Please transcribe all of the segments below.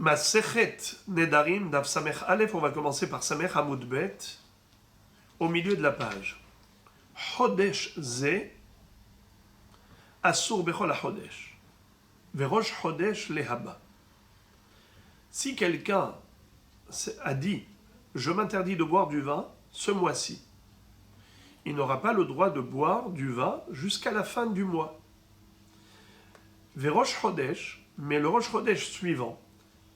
Masechet Nedarim, Daf Samech Aleph, on va commencer par Samech Hamoud Bet, au milieu de la page. Chodesh Ze, Asur Bechol HaChodesh, Verosh Chodesh Lehaba. Si quelqu'un a dit « Je m'interdis de boire du vin ce mois-ci », il n'aura pas le droit de boire du vin jusqu'à la fin du mois. Verosh Chodesh, mais le Rosh Chodesh suivant,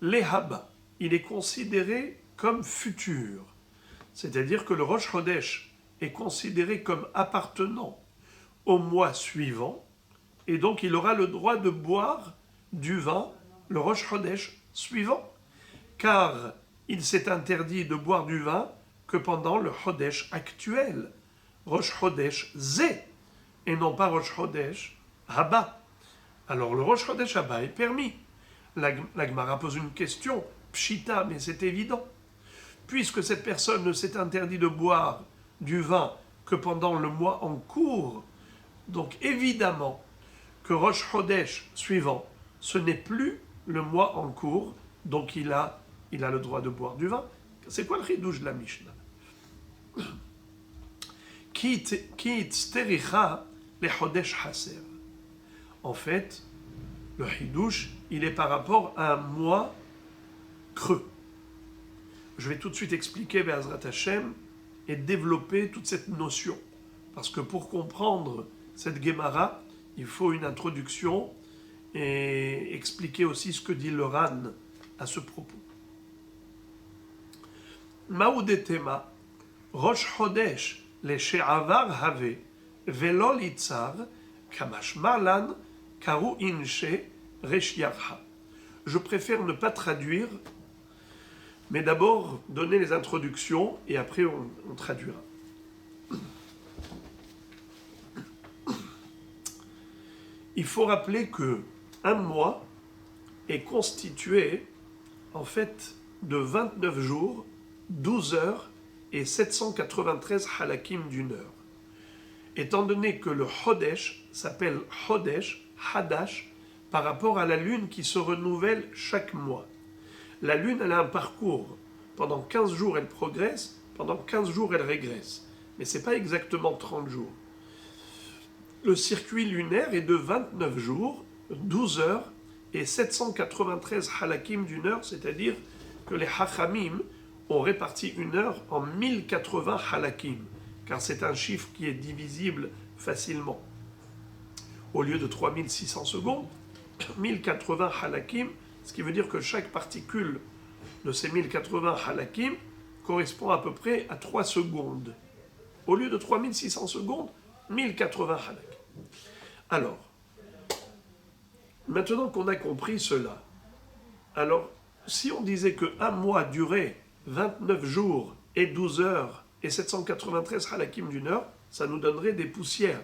Lehaba, il est considéré comme futur. C'est-à-dire que le Rosh Chodesh est considéré comme appartenant au mois suivant, et donc il aura le droit de boire du vin, le Rosh Chodesh suivant, car il s'est interdit de boire du vin que pendant le Chodesh actuel, Rosh Chodesh Zé, et non pas Rosh Chodesh Haba. Alors le Rosh Chodesh Haba est permis. La Gemara pose une question, pshita, mais c'est évident. Puisque cette personne ne s'est interdit de boire du vin que pendant le mois en cours, donc évidemment que Rosh Chodesh suivant, ce n'est plus le mois en cours, donc il a le droit de boire du vin. C'est quoi le chidouche de la Mishnah? Ki tztericha le Chodesh Haser. En fait, le chidouche, il est par rapport à un mois creux. Je vais tout de suite expliquer Be'ezrat Hashem et développer toute cette notion. Parce que pour comprendre cette Gemara, il faut une introduction et expliquer aussi ce que dit le Ran à ce propos. Maoudetema, Rosh Chodesh, le She'avar Have, Velo Litzar, Kamash Malan, Karu Inche, Reshiarha. Je préfère ne pas traduire, mais d'abord donner les introductions et après on traduira. Il faut rappeler que un mois est constitué en fait de 29 jours, 12 heures et 793 halakim d'une heure. Étant donné que le Chodesh s'appelle Chodesh, Hadash, par rapport à la lune qui se renouvelle chaque mois. La lune, elle a un parcours. Pendant 15 jours, elle progresse, pendant 15 jours, elle régresse. Mais ce n'est pas exactement 30 jours. Le circuit lunaire est de 29 jours, 12 heures et 793 halakim d'une heure, c'est-à-dire que les hachamim ont réparti une heure en 1080 halakim, car c'est un chiffre qui est divisible facilement. Au lieu de 3600 secondes, 1080 halakim, ce qui veut dire que chaque particule de ces 1080 halakim correspond à peu près à 3 secondes. Au lieu de 3600 secondes, 1080 halakim. Alors, maintenant qu'on a compris cela, alors si on disait qu'un mois durait 29 jours et 12 heures et 793 halakim d'une heure, ça nous donnerait des poussières,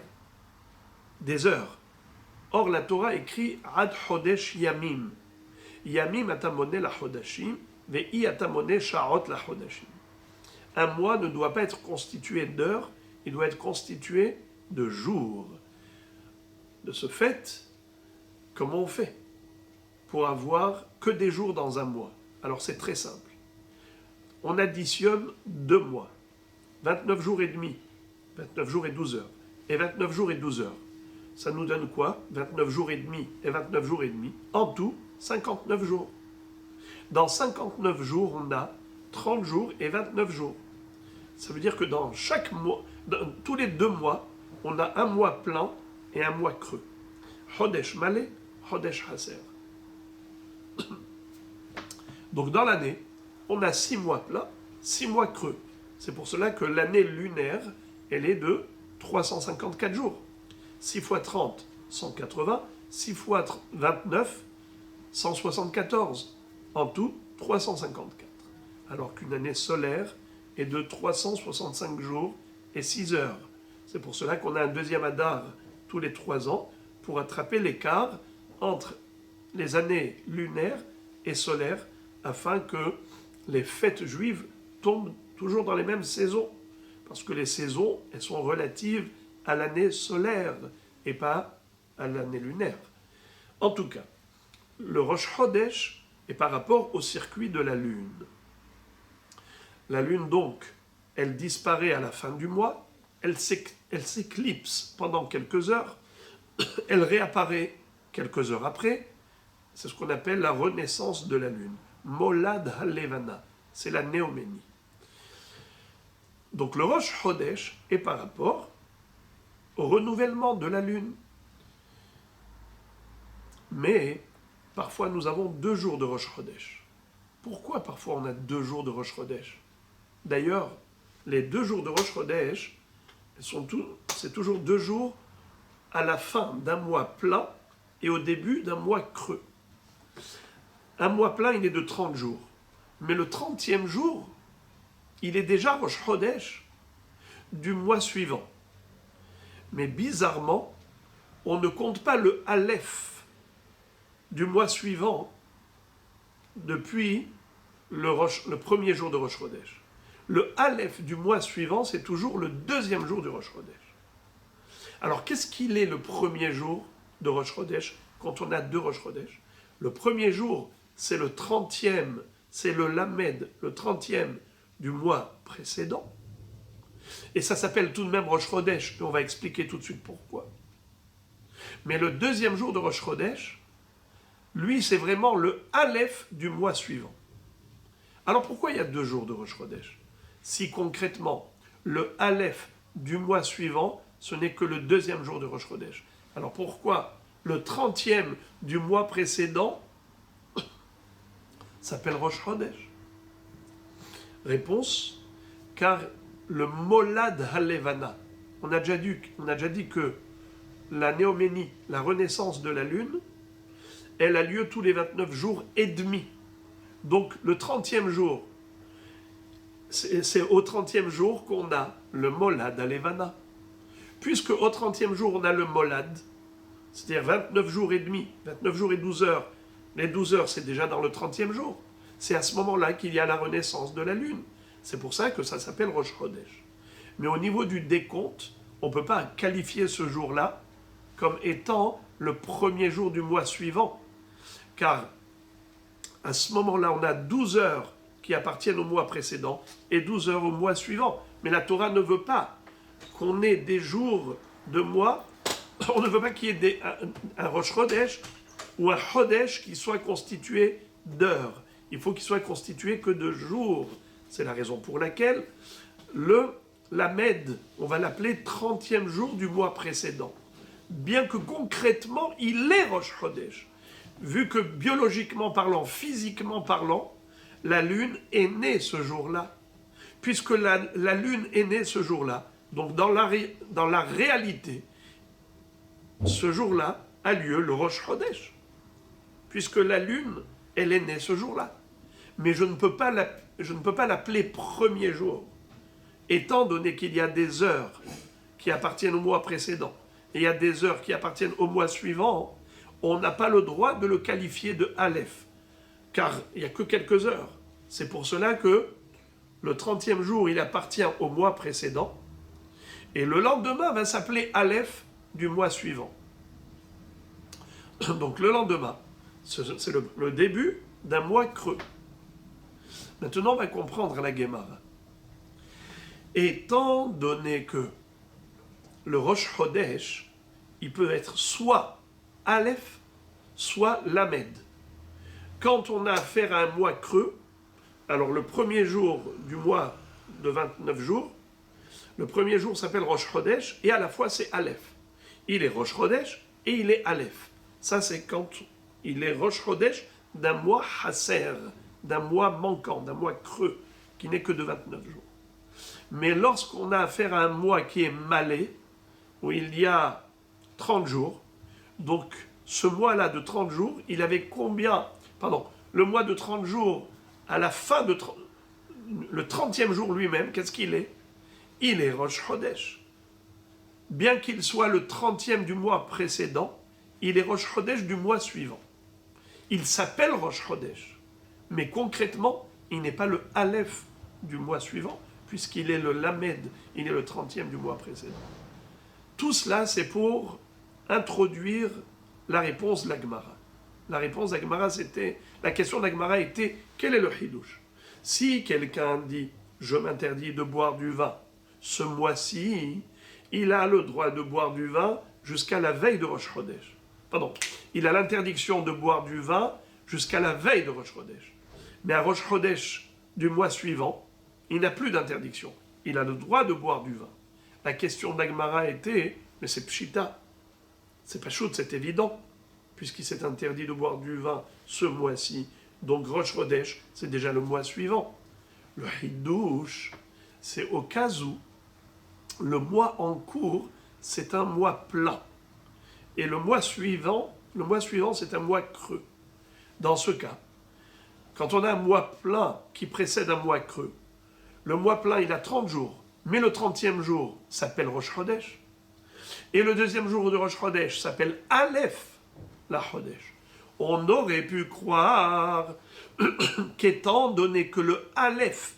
des heures. Or, la Torah écrit Ad Chodesh Yamim. Yamim atamoné la Chodashim, ve'i atamoné Sha'ot la Chodashim. Un mois ne doit pas être constitué d'heures, il doit être constitué de jours. De ce fait, comment on fait pour avoir que des jours dans un mois? Alors c'est très simple. On additionne 2 mois, 29 jours et demi, 29 jours et 12 heures, et 29 jours et 12 heures. Ça nous donne quoi? 29 jours et demi et 29 jours et demi. En tout, 59 jours. Dans 59 jours, on a 30 jours et 29 jours. Ça veut dire que dans chaque mois, dans tous les 2 mois, on a un mois plein et un mois creux. Chodesh Malé, Chodesh Haser. Donc dans l'année, on a 6 mois pleins, 6 mois creux. C'est pour cela que l'année lunaire, elle est de 354 jours. 6 fois 30, 180. 6 fois 29, 174. En tout, 354. Alors qu'une année solaire est de 365 jours et 6 heures. C'est pour cela qu'on a un deuxième Adar tous les 3 ans pour attraper l'écart entre les années lunaires et solaires afin que les fêtes juives tombent toujours dans les mêmes saisons. Parce que les saisons, elles sont relatives à l'année solaire et pas à l'année lunaire. En tout cas, le Rosh Chodesh, et par rapport au circuit de la Lune. La Lune, donc, elle disparaît à la fin du mois, elle s'éclipse pendant quelques heures, elle réapparaît quelques heures après. C'est ce qu'on appelle la renaissance de la Lune. Molad Halevana, c'est la néoménie. Donc le Rosh Chodesh est par rapport au renouvellement de la Lune. Mais parfois nous avons 2 jours de Rosh Chodesh. Pourquoi parfois on a 2 jours de Rosh Chodesh? D'ailleurs, les 2 jours de Rosh Chodesh, c'est toujours 2 jours à la fin d'un mois plein et au début d'un mois creux. Un mois plein, il est de 30 jours. Mais le 30e jour, il est déjà Rosh Chodesh du mois suivant. Mais bizarrement, on ne compte pas le Aleph du mois suivant depuis le premier jour de Rosh Chodesh. Le Aleph du mois suivant, c'est toujours le 2e jour du Rosh Chodesh. Alors, qu'est-ce qu'il est le premier jour de Rosh Chodesh quand on a 2 Rosh Chodesh? Le premier jour, c'est le 30e, c'est le Lamed, le 30e du mois précédent. Et ça s'appelle tout de même Rosh Chodesh, et on va expliquer tout de suite pourquoi. Mais le 2e jour de Rosh Chodesh, lui, c'est vraiment le Aleph du mois suivant. Alors pourquoi il y a 2 jours de Rosh Chodesh? Si concrètement, le Aleph du mois suivant, ce n'est que le 2e jour de Rosh Chodesh. Alors pourquoi le 30e du mois précédent s'appelle Rosh Chodesh? Réponse, car le Molad Halevana, on a déjà dit que la néoménie, la renaissance de la Lune, elle a lieu tous les 29 jours et demi. Donc le 30e jour, c'est au 30e jour qu'on a le Molad Halevana. Puisque au 30e jour, on a le Molad, c'est-à-dire 29 jours et demi, 29 jours et 12 heures. Les 12 heures, c'est déjà dans le 30e jour. C'est à ce moment-là qu'il y a la renaissance de la Lune. C'est pour ça que ça s'appelle Rosh Chodesh. Mais au niveau du décompte, on ne peut pas qualifier ce jour-là comme étant le premier jour du mois suivant. Car à ce moment-là, on a 12 heures qui appartiennent au mois précédent et 12 heures au mois suivant. Mais la Torah ne veut pas qu'on ait des jours de mois, on ne veut pas qu'il y ait un Rosh Chodesh ou un Chodesh qui soit constitué d'heures. Il faut qu'il soit constitué que de jours. C'est la raison pour laquelle le Lamed, on va l'appeler 30e jour du mois précédent. Bien que concrètement, il est Rosh Chodesh. Vu que biologiquement parlant, physiquement parlant, la Lune est née ce jour-là. Puisque la Lune est née ce jour-là, donc dans la réalité, ce jour-là a lieu le Rosh Chodesh. Puisque la Lune, elle est née ce jour-là. Mais je ne peux pas l'appeler premier jour, étant donné qu'il y a des heures qui appartiennent au mois précédent, et il y a des heures qui appartiennent au mois suivant, on n'a pas le droit de le qualifier de Aleph, car il n'y a que quelques heures. C'est pour cela que le 30e jour, il appartient au mois précédent, et le lendemain va s'appeler Aleph du mois suivant. Donc le lendemain, c'est le début d'un mois creux. Maintenant, on va comprendre la Gemara. Étant donné que le Rosh Chodesh, il peut être soit Aleph, soit Lamed. Quand on a affaire à un mois creux, alors le premier jour du mois de 29 jours, le premier jour s'appelle Rosh Chodesh, et à la fois c'est Aleph. Il est Rosh Chodesh et il est Aleph. Ça, c'est quand il est Rosh Chodesh d'un mois Hasser, d'un mois manquant, d'un mois creux, qui n'est que de 29 jours. Mais lorsqu'on a affaire à un mois qui est malé, où il y a 30 jours, donc ce mois-là de 30 jours, il avait combien? Le mois de 30 jours, à la fin de le 30e jour lui-même, qu'est-ce qu'il est? Il est Rosh Chodesh. Bien qu'il soit le 30e du mois précédent, il est Rosh Chodesh du mois suivant. Il s'appelle Rosh Chodesh, mais concrètement, il n'est pas le Aleph du mois suivant, puisqu'il est le Lamed, il est le 30e du mois précédent. Tout cela, c'est pour introduire la réponse de la Gemara. La réponse d'Agmara, c'était, la question d'Agmara était, quel est le Hidouche? Si quelqu'un dit, je m'interdis de boire du vin, ce mois-ci, il a le droit de boire du vin jusqu'à la veille de Rosh Chodesh. Pardon, il a l'interdiction de boire du vin jusqu'à la veille de Rosh Chodesh. Mais à Rosh Chodesh du mois suivant, il n'a plus d'interdiction. Il a le droit de boire du vin. La question d'Agmara était, mais c'est pshita, c'est pas choute, c'est évident, puisqu'il s'est interdit de boire du vin ce mois-ci. Donc Rosh Chodesh, c'est déjà le mois suivant. Le Hidouche, c'est au cas où le mois en cours, c'est un mois plein. Et le mois suivant, c'est un mois creux. Dans ce cas, quand on a un mois plein qui précède un mois creux, le mois plein, il a 30 jours, mais le 30e jour s'appelle Rosh Chodesh. Et le deuxième jour de Rosh Chodesh s'appelle Aleph la Chodesh. On aurait pu croire qu'étant donné que le Aleph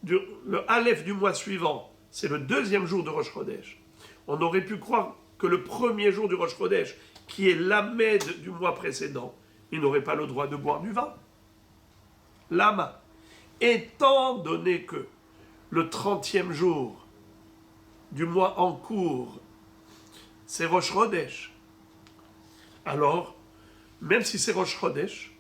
du mois suivant, c'est le deuxième jour de Rosh Chodesh, on aurait pu croire que le premier jour du Rosh Chodesh, qui est l'Amed du mois précédent, il n'aurait pas le droit de boire du vin. Lama. Étant donné que le 30e jour du mois en cours, c'est Rosh Chodesh, alors, même si c'est Rosh Chodesh,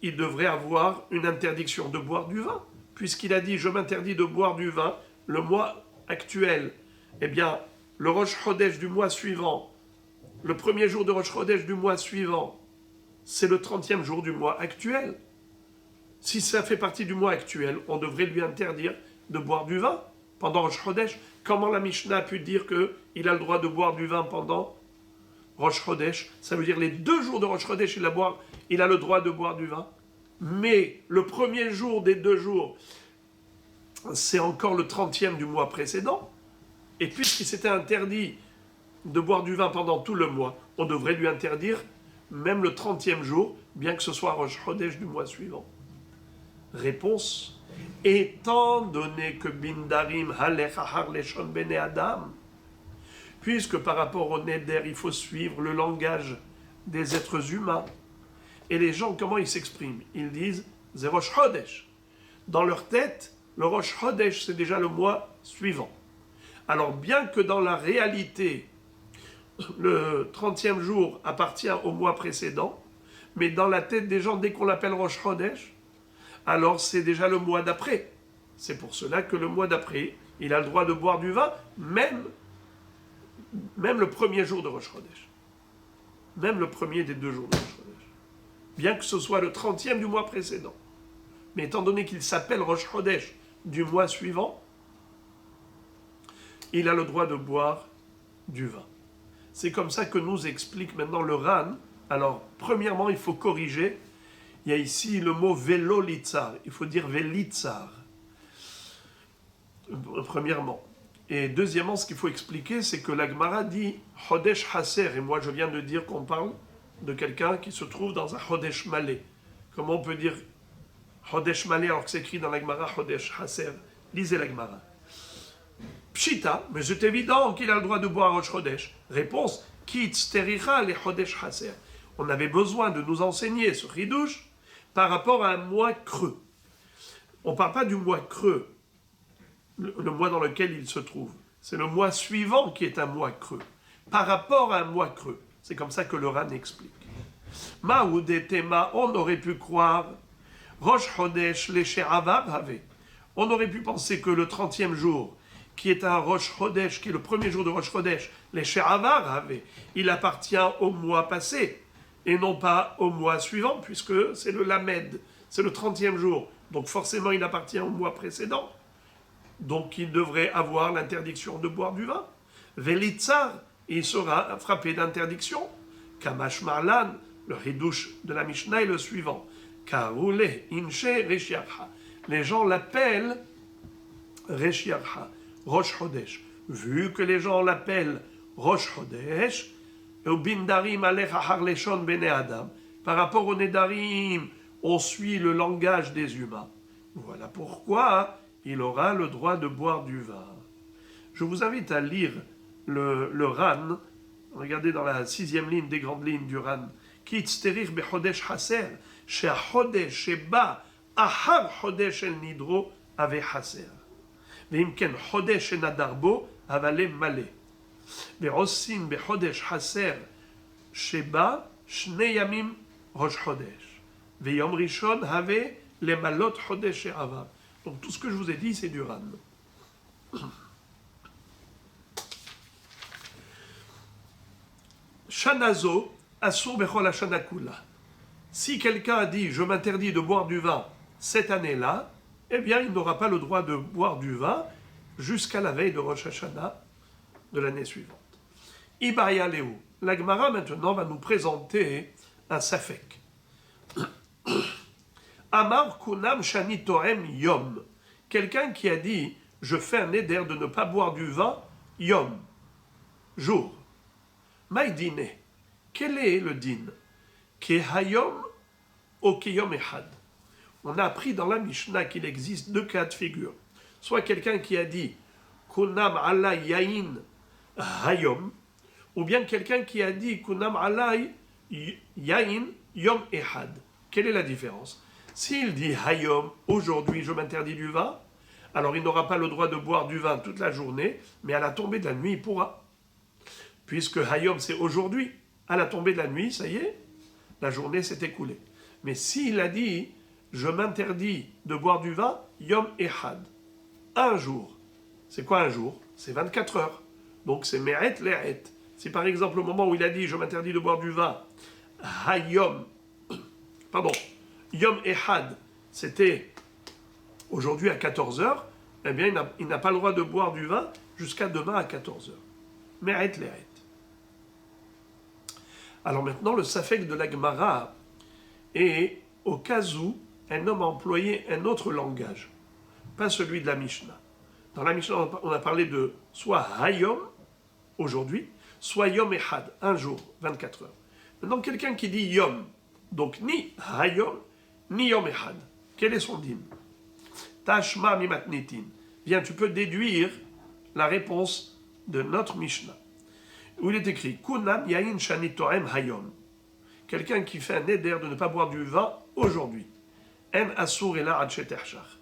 il devrait avoir une interdiction de boire du vin, puisqu'il a dit « je m'interdis de boire du vin » le mois actuel. Eh bien, le Rosh Chodesh du mois suivant, le premier jour de Rosh Chodesh du mois suivant, c'est le 30e jour du mois actuel. Si ça fait partie du mois actuel, on devrait lui interdire de boire du vin pendant Rosh Chodesh. Comment la Mishnah a pu dire qu'il a le droit de boire du vin pendant Rosh Chodesh? Ça veut dire les 2 jours de Rosh Chodesh, il a le droit de boire du vin. Mais le premier jour des 2 jours, c'est encore le 30e du mois précédent. Et puisqu'il s'était interdit de boire du vin pendant tout le mois, on devrait lui interdire même le 30e jour, bien que ce soit Rosh Chodesh du mois suivant. Réponse, étant donné que Bindarim halech ahar leshon bene Adam, puisque par rapport au Neder, il faut suivre le langage des êtres humains, et les gens, comment ils s'expriment? Ils disent « c'est Rosh Chodesh ». Dans leur tête, le Rosh Chodesh, c'est déjà le mois suivant. Alors, bien que dans la réalité, le 30e jour appartient au mois précédent, mais dans la tête des gens, dès qu'on l'appelle Rosh Chodesh, alors c'est déjà le mois d'après. C'est pour cela que le mois d'après, il a le droit de boire du vin, même le premier jour de Rosh Chodesh. Même le premier des 2 jours de Rosh Chodesh. Bien que ce soit le 30e du mois précédent. Mais étant donné qu'il s'appelle Rosh Chodesh du mois suivant, il a le droit de boire du vin. C'est comme ça que nous explique maintenant le Ran. Alors, premièrement, il faut corriger. Il y a ici le mot vélo litzar. Il faut dire velitzar. Premièrement. Et deuxièmement, ce qu'il faut expliquer, c'est que la Gemara dit Chodesh Haser. Et moi, je viens de dire qu'on parle de quelqu'un qui se trouve dans un Chodesh Malé. Comment on peut dire Chodesh Malé alors que c'est écrit dans la Gemara Chodesh Haser? Lisez la Gemara. Pshita, mais c'est évident qu'il a le droit de boire Rosh Chodesh. Réponse, Kitz tericha le Chodesh Haser. On avait besoin de nous enseigner ce Hidouche par rapport à un mois creux. On ne parle pas du mois creux, le mois dans lequel il se trouve. C'est le mois suivant qui est un mois creux. Par rapport à un mois creux. C'est comme ça que le Ran explique. Maoudetema, on aurait pu croire, Rosh Chodesh le She'avar Have. On aurait pu penser que le 30e jour, qui est un Rosh Chodesh, qui est le premier jour de Rosh Chodesh, les She'avar Have, il appartient au mois passé, et non pas au mois suivant, puisque c'est le Lamed, c'est le 30e jour. Donc forcément, il appartient au mois précédent. Donc il devrait avoir l'interdiction de boire du vin. Velitzar, il sera frappé d'interdiction. Kamash Marlan, le Hidouche de la Mishnah est le suivant. Karoule Inche Reshiarha. Les gens l'appellent Reshiarha, Rosh Chodesh. Vu que les gens l'appellent Rosh Chodesh, au Bindarim Alech Ahar Leshon Bene Adam, par rapport au Nedarim, on suit le langage des humains. Voilà pourquoi il aura le droit de boire du vin. Je vous invite à lire le Ran. Regardez dans la 6e ligne des grandes lignes du Ran, כי יצטריך בחודש חסר, שהחודש שבא אחר חודש של נדרו, הווה חסר. ואם כן, חודש שנדר בו, אבל מלא. ועושים בחודש חסר שבא 2 ימים ראש חודש. ויום ראשון הווה למלות חודש שעבר. Donc tout ce que je vous ai dit, c'est du ran. Shanazo, asur bechol hashana kula. Si quelqu'un a dit « je m'interdis de boire du vin cette année-là », eh bien il n'aura pas le droit de boire du vin jusqu'à la veille de Rosh Hashanah de l'année suivante. Ibaya Leu. La Gemara maintenant va nous présenter un safek. Amar kunam shani toem yom. Quelqu'un qui a dit « je fais un éder de ne pas boire du vin yom, jour ». Maïdine. Quel est le din? Ki hayom ou ki yom ehad. On a appris dans la Mishnah qu'il existe 2 cas de figure. Soit quelqu'un qui a dit kunam alay yain hayom, ou bien quelqu'un qui a dit kunam alay yain yom ehad. Quelle est la différence? S'il dit hayom, aujourd'hui je m'interdis du vin, alors il n'aura pas le droit de boire du vin toute la journée, mais à la tombée de la nuit il pourra. Puisque hayom c'est aujourd'hui, à la tombée de la nuit, ça y est, la journée s'est écoulée. Mais s'il a dit je m'interdis de boire du vin, yom ehad, un jour. C'est quoi un jour? C'est 24 heures. Donc c'est me'et le'et. Si par exemple au moment où il a dit je m'interdis de boire du vin, hayom, yom ehad, c'était aujourd'hui à 14 heures, eh bien il n'a pas le droit de boire du vin jusqu'à demain à 14 heures. Me'et le'et. Alors maintenant le safek de la Gemara est au cas où un homme a employé un autre langage, pas celui de la Mishnah. Dans la Mishnah, on a parlé de soit hayom, aujourd'hui, soit yom ehad, un jour, 24 heures. Maintenant, quelqu'un qui dit yom, donc ni hayom, ni yom ehad, quel est son din? Tashma mi matnitin. Viens, tu peux déduire la réponse de notre Mishnah, où il est écrit kunam yain shani toem hayom. Quelqu'un qui fait un éder de ne pas boire du vin aujourd'hui. En asur ela ad shetershach.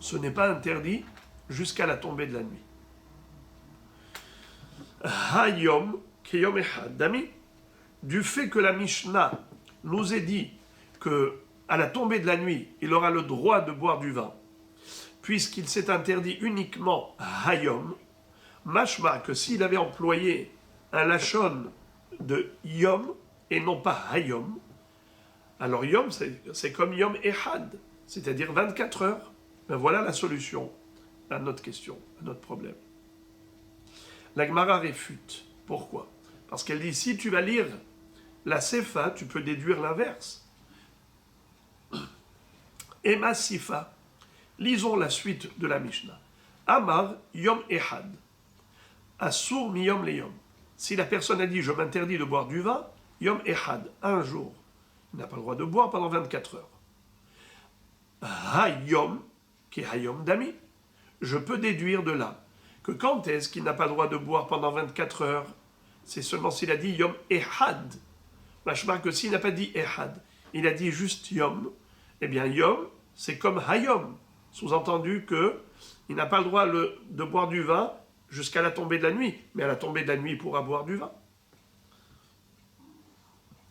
Ce n'est pas interdit jusqu'à la tombée de la nuit. Hayom kiyom ehad. Dami, du fait que la Mishnah nous ait dit que à la tombée de la nuit, il aura le droit de boire du vin, puisqu'il s'est interdit uniquement hayom, mashma que s'il avait employé un lachon de yom et non pas hayom, alors yom c'est comme yom ehad, c'est-à-dire 24 heures. Ben voilà la solution à notre question, à notre problème. La Gemara réfute. Pourquoi? Parce qu'elle dit, si tu vas lire la Sefa, tu peux déduire l'inverse. Ema Sifa. Lisons la suite de la Mishnah. Amar Yom Ehad. Asur mi Yom le Yom. Si la personne a dit, je m'interdis de boire du vin, Yom Ehad, un jour. Il n'a pas le droit de boire pendant 24 heures. Hayom, qui est Hayom Dami. Je peux déduire de là que quand est-ce qu'il n'a pas le droit de boire pendant 24 heures? C'est seulement s'il a dit Yom Ehad. Machma que s'il n'a pas dit Ehad, il a dit juste Yom, eh bien Yom, c'est comme Hayom. Sous-entendu que il n'a pas le droit de boire du vin jusqu'à la tombée de la nuit. Mais à la tombée de la nuit, il pourra boire du vin.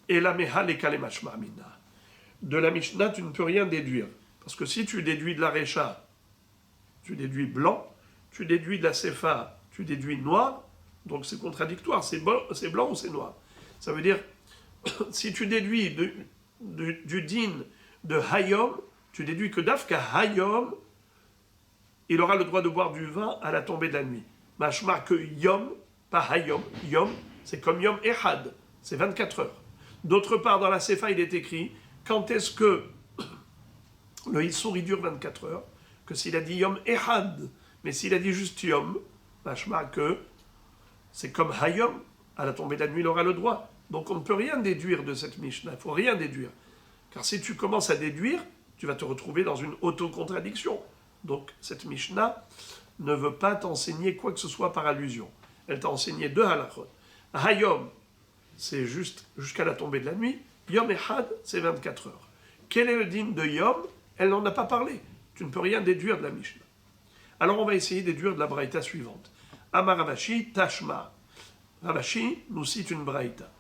Et la Meha le Kale Mashma Amina. De la Mishnah, tu ne peux rien déduire. Parce que si tu déduis de la Recha, tu déduis blanc, tu déduis de la Sefa, tu déduis noir, donc c'est contradictoire, c'est blanc ou c'est noir. Ça veut dire, si tu déduis du din de Hayom, tu déduis que d'Afka Hayom, il aura le droit de boire du vin à la tombée de la nuit. Mashma que Yom, pas Hayom, Yom, c'est comme Yom Ehad, c'est 24 heures. D'autre part, dans la Sefa, il est écrit, quand est-ce que le Issour, il dure 24 heures, que s'il a dit Yom Ehad, mais s'il a dit juste Yom, machma que c'est comme Hayom, à la tombée de la nuit, il aura le droit. Donc on ne peut rien déduire de cette Mishnah, il ne faut rien déduire. Car si tu commences à déduire, tu vas te retrouver dans une autocontradiction. Donc cette Mishnah ne veut pas t'enseigner quoi que ce soit par allusion. elle t'a enseigné 2 halachot. Hayom, c'est juste jusqu'à la tombée de la nuit. Yom Echad, c'est 24 heures. Quel est le din de Yom? Elle n'en a pas parlé. Tu ne peux rien déduire de la Mishnah. Alors on va essayer de déduire de la braïta suivante. Amar Ravashi, Tashma. Ravashi nous cite une braïta.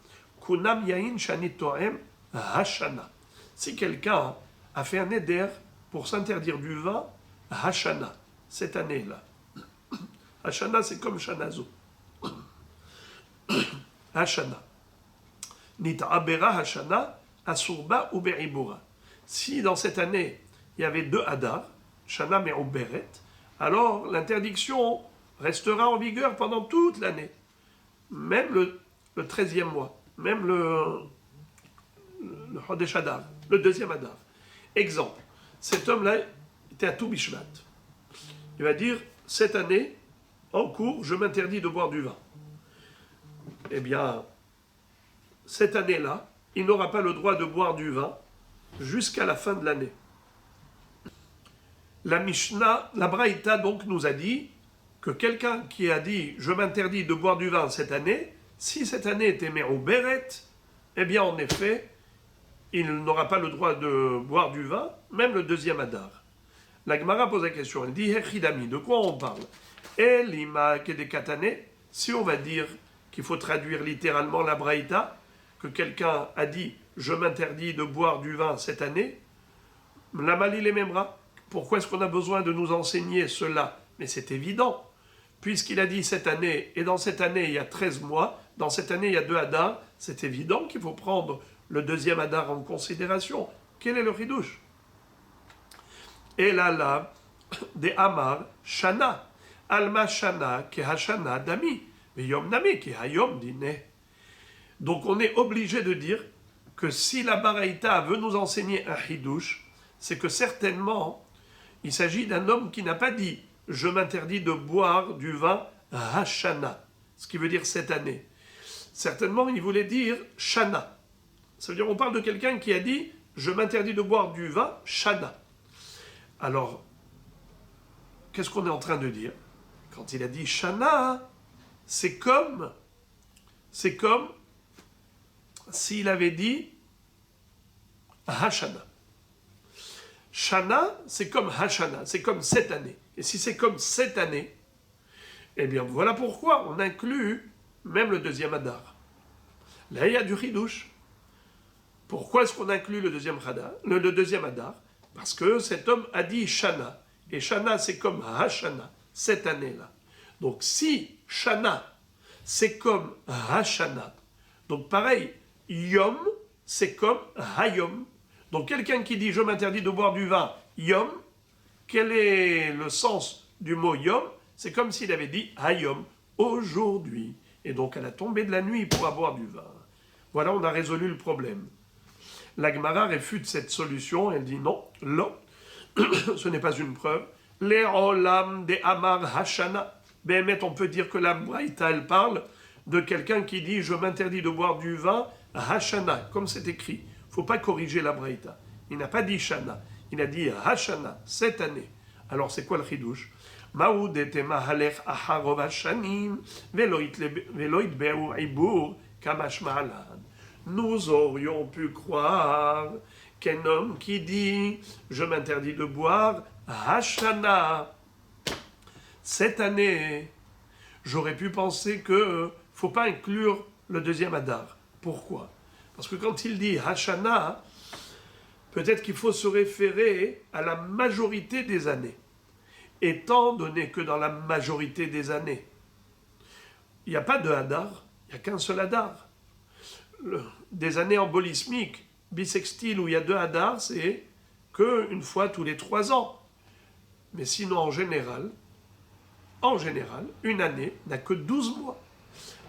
Kunam yain shani toem hashana. Si quelqu'un a fait un éder pour s'interdire du vin, hashana, cette année-là. Hashana, c'est comme shanazo. Hashana. Nita'abera hashana, asurba ou be'ibura. Si dans cette année, il y avait 2 hadar, shana me'uberet, alors l'interdiction restera en vigueur pendant toute l'année. Même le 13e mois, même le Chodesh Hadar, le 2e Hadar. Exemple, cet homme-là était à Tou Bishvat. Il va dire, cette année, en cours, je m'interdis de boire du vin. Eh bien, cette année-là, il n'aura pas le droit de boire du vin jusqu'à la fin de l'année. La Mishnah, la Braïta donc nous a dit que quelqu'un qui a dit « je m'interdis de boire du vin cette année », si cette année était Merou Beret, eh bien en effet, il n'aura pas le droit de boire du vin, même le 2e Hadar. La Gemara pose la question, elle dit « Hechidami », de quoi on parle? Elima Kedekatane, si on va dire qu'il faut traduire littéralement la Braïta, que quelqu'un a dit « je m'interdis de boire du vin cette année », la Mali les Memra. Pourquoi est-ce qu'on a besoin de nous enseigner cela? Mais c'est évident, puisqu'il a dit cette année, et dans cette année il y a 13 mois, dans cette année il y a 2 Hadar, c'est évident qu'il faut prendre le 2e Hadar en considération. Quel est le ridouche? Et là, des Amar, Shana, Alma Shana, ke Hashana Dami, Yom Nami, ke Hayom Dine. Donc on est obligé de dire que si la Baraïta veut nous enseigner un ridouche, c'est que certainement, il s'agit d'un homme qui n'a pas dit « je m'interdis de boire du vin Hashana », ce qui veut dire cette année. Certainement, il voulait dire « Shana ». Ça veut dire on parle de quelqu'un qui a dit « je m'interdis de boire du vin Shana ». Alors, qu'est-ce qu'on est en train de dire? Quand il a dit « Shana », c'est comme s'il avait dit « Hashana ». Shana, c'est comme Hashana, c'est comme cette année. Et si c'est comme cette année, eh bien voilà pourquoi on inclut même le 2e Hadar. Là, il y a du ridouche. Pourquoi est-ce qu'on inclut le 2e Hadar? Parce que cet homme a dit Shana. Et Shana, c'est comme Hashana, cette année-là. Donc si Shana, c'est comme Hashana, donc pareil, Yom, c'est comme Hayom. Donc quelqu'un qui dit « je m'interdis de boire du vin Yom », quel est le sens du mot Yom? C'est comme s'il avait dit « Hayom », aujourd'hui. Et donc à la tombée de la nuit, il pourra boire du vin. Voilà, on a résolu le problème. La Gemara réfute cette solution, elle dit « non, non, ce n'est pas une preuve. Les olam de Amar Hashana ». Béhémet, on peut dire que la Braïta, elle parle de quelqu'un qui dit « je m'interdis de boire du vin Hashana », comme c'est écrit. Il ne faut pas corriger la Braïta. Il n'a pas dit Shana, il a dit Hashana, cette année. Alors c'est quoi le chidouche? Maoud et mahalech acharov hashanim veloit be'u ibur kamash ma'alan. Nous aurions pu croire qu'un homme qui dit « je m'interdis de boire Hashana » cette année, j'aurais pu penser qu'il ne faut pas inclure le 2e Hadar. Pourquoi? Parce que quand il dit Hashana, peut-être qu'il faut se référer à la majorité des années. Étant donné que dans la majorité des années, il n'y a pas de Hadar, il n'y a qu'un seul Hadar. Des années embolismiques, bissextiles, où il y a 2 Hadar, c'est qu'une fois tous les 3 ans. Mais sinon, en général, une année n'a que 12 mois.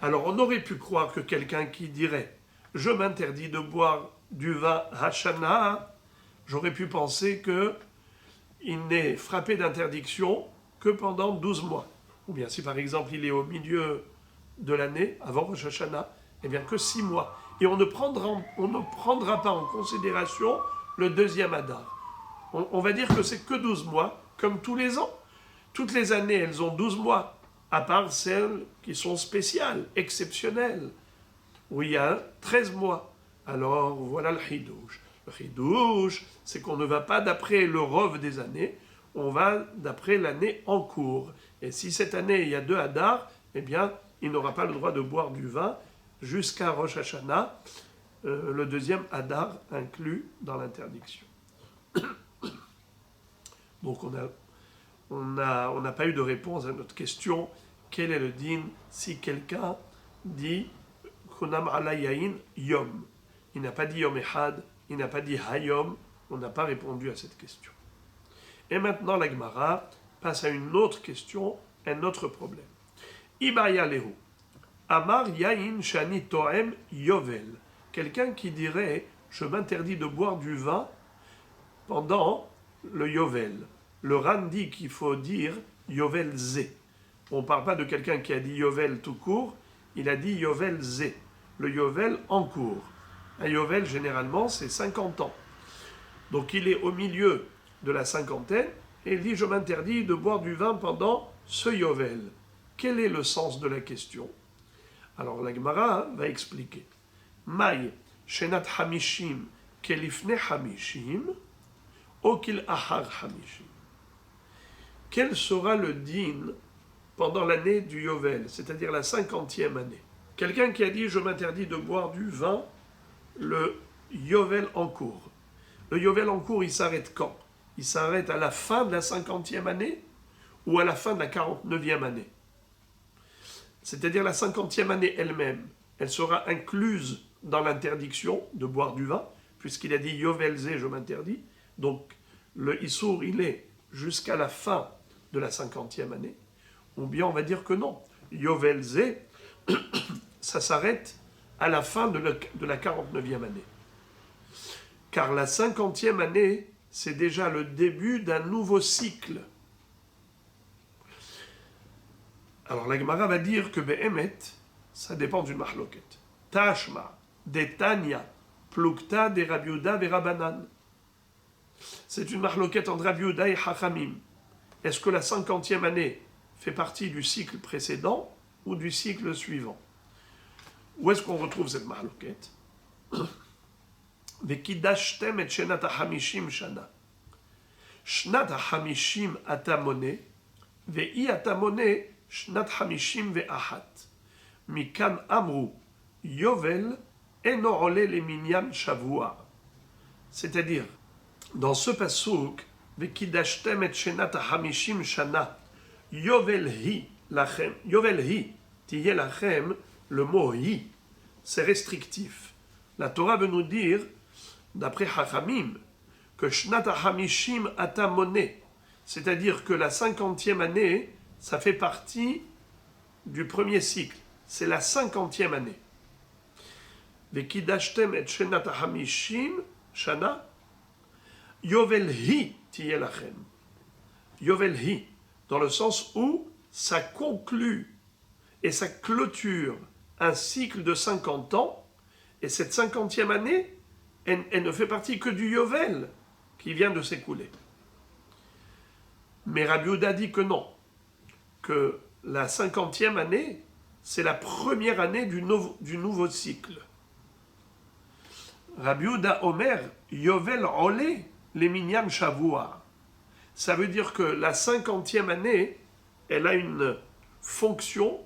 Alors on aurait pu croire que quelqu'un qui dirait « je m'interdis de boire du vin Hashana », j'aurais pu penser qu'il n'est frappé d'interdiction que pendant 12 mois. Ou bien si par exemple il est au milieu de l'année, avant Rosh Hashanah, eh bien que 6 mois. Et on ne prendra pas en considération le 2e Hadar. On va dire que c'est que 12 mois, comme tous les ans. Toutes les années, elles ont 12 mois. à part celles qui sont spéciales, exceptionnelles, où il y a 13 mois. Alors voilà le Hidouche. Le Hidouche, c'est qu'on ne va pas d'après le rov des années, on va d'après l'année en cours. Et si cette année il y a 2 Hadar, eh bien il n'aura pas le droit de boire du vin jusqu'à Rosh Hashanah, le deuxième Hadar inclus dans l'interdiction. Donc on n'a pas eu de réponse à notre question. Quel est le din si quelqu'un dit Kunam alayayin yom? Il n'a pas dit yom ehad, il n'a pas dit hayom, on n'a pas répondu à cette question. Et maintenant la Gemara passe à une autre question, un autre problème. Ibaya lehu. Amar yain shani toem yovel. Quelqu'un qui dirait je m'interdis de boire du vin pendant le yovel. Le Ran dit qu'il faut dire yovel zé. On ne parle pas de quelqu'un qui a dit yovel tout court, il a dit yovel zé. Le yovel en cours. Un yovel généralement c'est 50 ans. Donc il est au milieu de la cinquantaine et il dit je m'interdis de boire du vin pendant ce yovel. Quel est le sens de la question? Alors la Gemara va expliquer. Maï shenat hamishim kelifne hamishim okil ahar hamishim. Quel sera le din pendant l'année du yovel, c'est-à-dire la 50e année? Quelqu'un qui a dit je m'interdis de boire du vin le yovel en cours. Le yovel en cours, il s'arrête quand? Il s'arrête à la fin de la 50e année ou à la fin de la 49e année? C'est-à-dire la 50e année elle-même, elle sera incluse dans l'interdiction de boire du vin, puisqu'il a dit yovel zé, je m'interdis. Donc le issour, il est jusqu'à la fin de la 50e année. Ou bien on va dire que non. Yovel zé, ça s'arrête à la fin de la 49e année. Car la 50e année, c'est déjà le début d'un nouveau cycle. Alors la Gemara va dire que Be'emet, ça dépend d'une mahloket. Tashma, de Tanya, Plukta, de Rabbi Yehuda, de Rabbanan. C'est une mahloket entre Rabbi Yehuda et Chachamim. Est-ce que la 50e année fait partie du cycle précédent ou du cycle suivant? Où est-ce qu'on retrouve cette mahloket? Vekidashtem et shenat hamishim shana. Shnat hamishim atamone, ve'i atamone shnat hamishim ve'ahat. Mikan amru yovel eno ole le minyan shavua. C'est-à-dire, dans ce pasuk, vekidashtem et shenat hamishim shana, yovel hi lachem, yovel hi tiye lachem, le mot hi, c'est restrictif. La Torah veut nous dire, d'après Chachamim, que Shnat HaMishim Atamone, c'est-à-dire que la 50e année, ça fait partie du premier cycle. C'est la 50e année. Vekidashtem et Shnat HaMishim Shana, Yovel Hi Tiyelachem. Yovel Hi, dans le sens où ça conclut et ça clôture un cycle de 50 ans, et cette 50e année, elle ne fait partie que du Yovel qui vient de s'écouler. Mais Rabbi Yehuda dit que non, que la 50e année, c'est la première année du nouveau cycle. Rabbi Yehuda Omer, Yovel Ole, les Minyan Shavua. Ça veut dire que la 50e année, elle a une fonction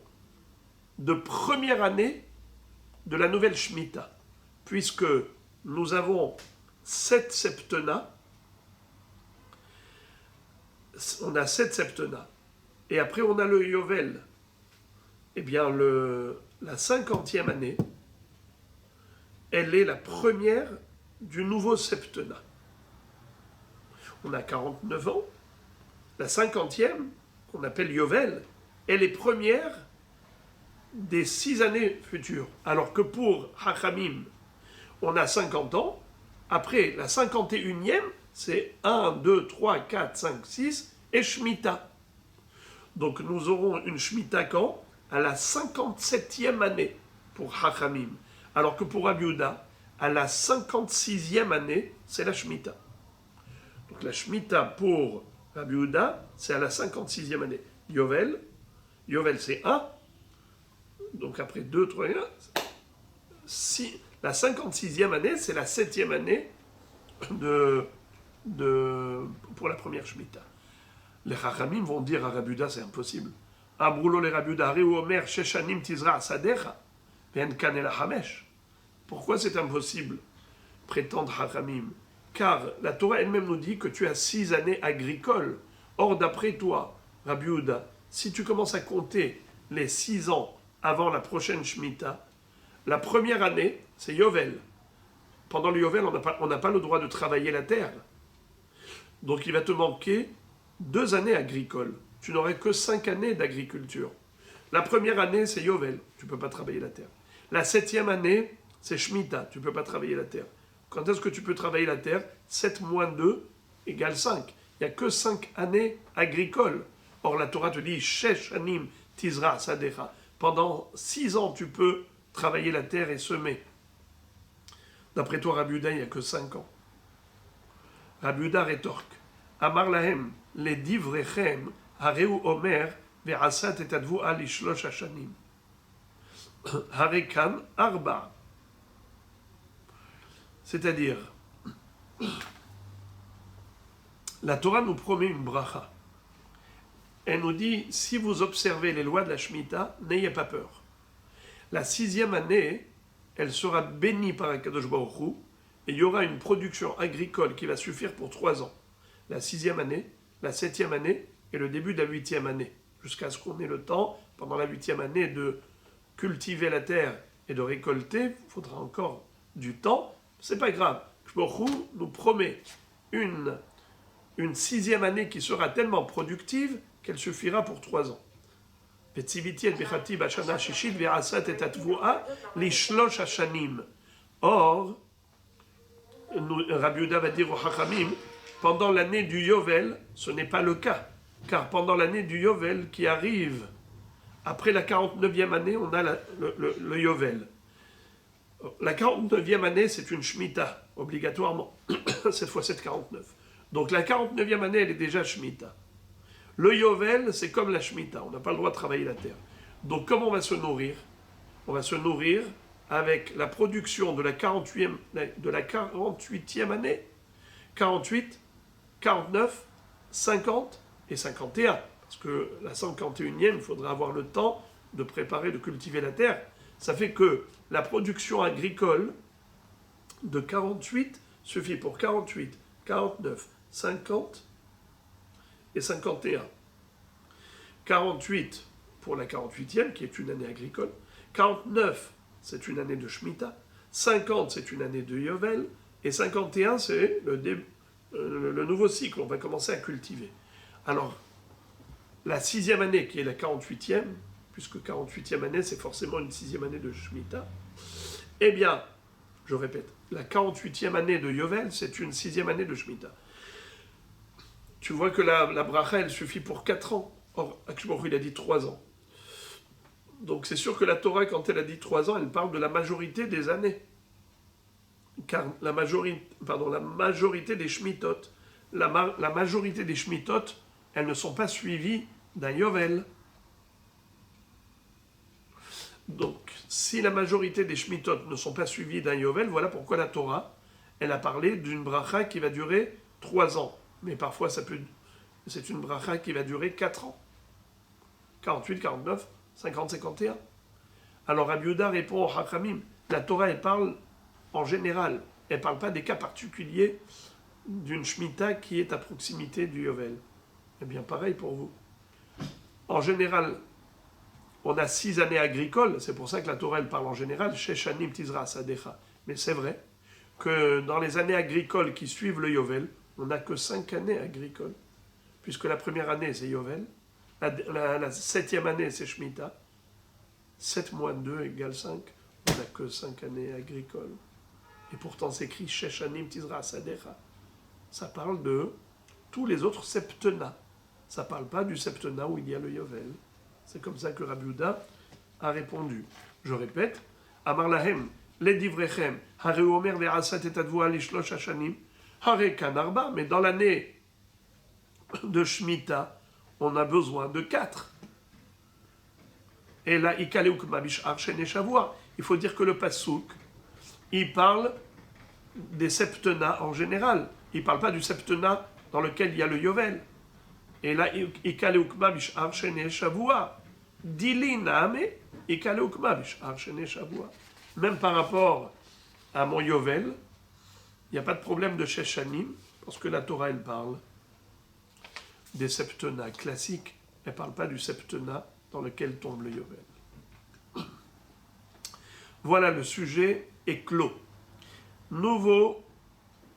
de première année de la nouvelle Shemitah, puisque nous avons 7 septennats, on a 7 septennats, et après on a le Yovel. Eh bien, la 50e année, elle est la première du nouveau septennat. On a 49 ans, la 50e, qu'on appelle Yovel, elle est première des 6 années futures. Alors que pour Hachamim, on a 50 ans. Après, la 51e, c'est 1, 2, 3, 4, 5, 6 et Shemitah. Donc nous aurons une Shemitah quand? À la 57e année pour Hachamim. Alors que pour Rabbi Yehuda, à la 56e année, c'est la Shemitah. Donc la Shemitah pour Rabbi Yehuda, c'est à la 56e année. Yovel Yovel c'est 1, donc après 2, 3, 1, la 56e année, c'est la 7e année pour la première Shemitah. Les Chachamim vont dire à Rabbi Uda, c'est impossible. Abroulo les Rabbi Uda, Reu Omer, Sheshanim Tizra Sadecha, Ven Kanela Hamesh. Pourquoi c'est impossible, prétendent Chachamim? Car la Torah elle-même nous dit que tu as 6 années agricoles. Or, d'après toi, Rabbi Uda, si tu commences à compter les 6 ans avant la prochaine Shemitah, la première année, c'est Yovel. Pendant le Yovel, on n'a pas le droit de travailler la terre. Donc il va te manquer 2 années agricoles. Tu n'aurais que 5 années d'agriculture. La première année, c'est Yovel. Tu ne peux pas travailler la terre. La 7e année, c'est Shemitah. Tu ne peux pas travailler la terre. Quand est-ce que tu peux travailler la terre? 7 moins 2 égale 5. Il n'y a que 5 années agricoles. Or, la Torah te dit, Shesh Anim Tizra Sadecha. Pendant 6 ans, tu peux travailler la terre et semer. D'après toi, Rabbi Uda, il n'y a que 5 ans. Rabbi Uda rétorque. Amar lahem, les divrechem, hareu omer, ve'asat et advu ali shlosh hashanim. Harekan arba. C'est-à-dire, la Torah nous promet une bracha. Elle nous dit, si vous observez les lois de la Shemitah, n'ayez pas peur. La 6e année, elle sera bénie par Akadosh Baruch Hu, et il y aura une production agricole qui va suffire pour 3 ans. La 6e année, la 7e année et le début de la 8e année. Jusqu'à ce qu'on ait le temps, pendant la 8e année, de cultiver la terre et de récolter. Il faudra encore du temps. C'est pas grave. Baruch Hu nous promet une 6e année qui sera tellement productive qu'elle suffira pour 3 ans. Or, Rabbi Uda va dire au Chachamim, pendant l'année du Yovel, ce n'est pas le cas. Car pendant l'année du Yovel qui arrive, après la 49e année, on a le Yovel. La 49e année, c'est une Shemitah, obligatoirement. Cette fois, c'est 49. Donc la 49e année, elle est déjà Shemitah. Le Yovel, c'est comme la Shemitah, on n'a pas le droit de travailler la terre. Donc comment on va se nourrir? On va se nourrir avec la production de la 48e année. 48, 49, 50 et 51. Parce que la 51e, il faudra avoir le temps de préparer, de cultiver la terre. Ça fait que la production agricole de 48 suffit pour 48, 49, 50 et 51. 48 pour la 48e, qui est une année agricole. 49, c'est une année de Shemitah. 50, c'est une année de Yovel. Et 51, c'est le nouveau cycle. On va commencer à cultiver. Alors, la 6e année, qui est la 48e, puisque 48e année, c'est forcément une 6e année de Shemitah, eh bien, je répète, la 48e année de Yovel, c'est une 6e année de Shemitah. Tu vois que la bracha, elle suffit pour 4 ans. Or, Akshbaruch, il a dit 3 ans. Donc c'est sûr que la Torah, quand elle a dit 3 ans, elle parle de la majorité des années. Car la majorité des Shmitot, la majorité des Shmitot, elles ne sont pas suivies d'un Yovel. Donc, si la majorité des Shmitot ne sont pas suivies d'un Yovel, voilà pourquoi la Torah, elle a parlé d'une bracha qui va durer 3 ans. Mais parfois, c'est une bracha qui va durer 4 ans. 48, 49, 50, 51. Alors Rabbi Uda répond au Hachamim, la Torah, elle parle en général. Elle ne parle pas des cas particuliers d'une Shemitah qui est à proximité du Yovel. Eh bien, pareil pour vous. En général, on a 6 années agricoles, c'est pour ça que la Torah, elle parle en général, Sheshanim Tizra Sadecha. Mais c'est vrai que dans les années agricoles qui suivent le Yovel, on n'a que 5 années agricoles, puisque la première année, c'est Yovel, la 7e année, c'est Shemitah, 7 moins 2 égale 5, on n'a que 5 années agricoles. Et pourtant, c'est écrit Sheshanim Tizra Sadecha. Ça parle de tous les autres septennats. Ça ne parle pas du septennat où il y a le Yovel. C'est comme ça que Rabbi Uda a répondu. Je répète, Amar lahem, les divrechem, hareu omer ve'asat et advu ali shlosh hashanim, hare kan arba, mais dans l'année de Shemitah, on a besoin de 4. Et là, Ikaleukma Bishar Shene Shavua. Il faut dire que le Passouk, il parle des septennats en général. Il ne parle pas du septennat dans lequel il y a le Yovel. Et là, Ikaleukma Bishar Shene Shavua. Dili Name, Ikaleukma Bishar Shene Shavua. Même par rapport à mon Yovel, il n'y a pas de problème de Sheshanim, parce que la Torah, elle parle des septennats classiques. Elle ne parle pas du septennat dans lequel tombe le Yovel. Voilà, le sujet est clos. Nouveau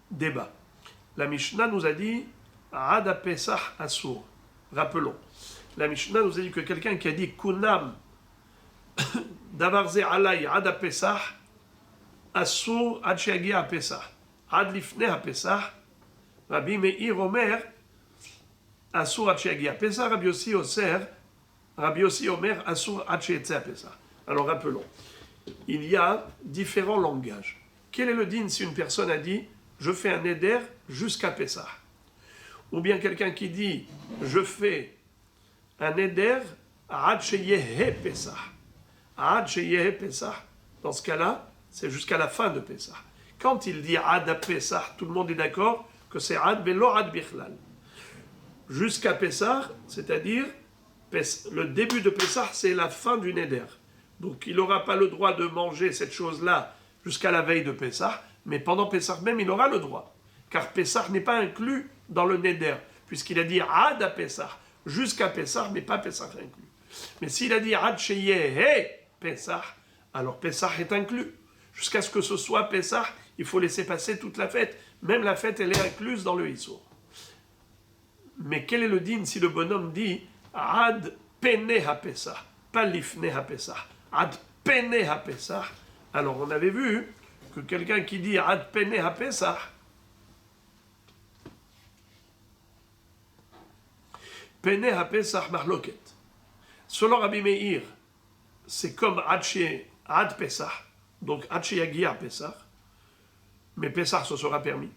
débat. La Mishnah nous a dit Ad Pesach Asur. Rappelons. La Mishnah nous a dit que quelqu'un qui a dit Kunam Davarze Alay Ad Pesach Asur Ad Sheagi A Pesach Ad Lifne A Pesach Rabbi Meir Omer Asur Ad Sheagi A Pesach Rabbi Yossi Omer Asur Ad Sheetze A Pesach. Alors rappelons, il y a différents langages. Quel est le din si une personne a dit je fais un éder jusqu'à Pesach? Ou bien quelqu'un qui dit je fais un éder Ad Sheyehe Pesach. Ad Sheyehe Pesach, dans ce cas-là, c'est jusqu'à la fin de Pesach. Quand il dit Ad Pesach, tout le monde est d'accord que c'est Ad Velo Ad Bichlal. Jusqu'à Pesach, c'est-à-dire le début de Pesach, c'est la fin du Neder. Donc il n'aura pas le droit de manger cette chose-là jusqu'à la veille de Pesach, mais pendant Pesach même, il aura le droit. Car Pesach n'est pas inclus dans le Neder, puisqu'il a dit Ad à Pesach, jusqu'à Pesach, mais pas Pesach inclus. Mais s'il a dit Ad Sheyehe Pesach, alors Pesach est inclus. Jusqu'à ce que ce soit Pesach, il faut laisser passer toute la fête. Même la fête, elle est incluse dans le Issour. Mais quel est le din si le bonhomme dit Ad Pene HaPesach, pas Lifne HaPesach, Ad Pene HaPesach? Alors on avait vu que quelqu'un qui dit Ad Pene HaPesach, Pene HaPesach Mahloket. Selon Rabbi Meir, c'est comme Ad Pesach, donc Ad Sheyagia Pesach, mais Pesach ce sera permis.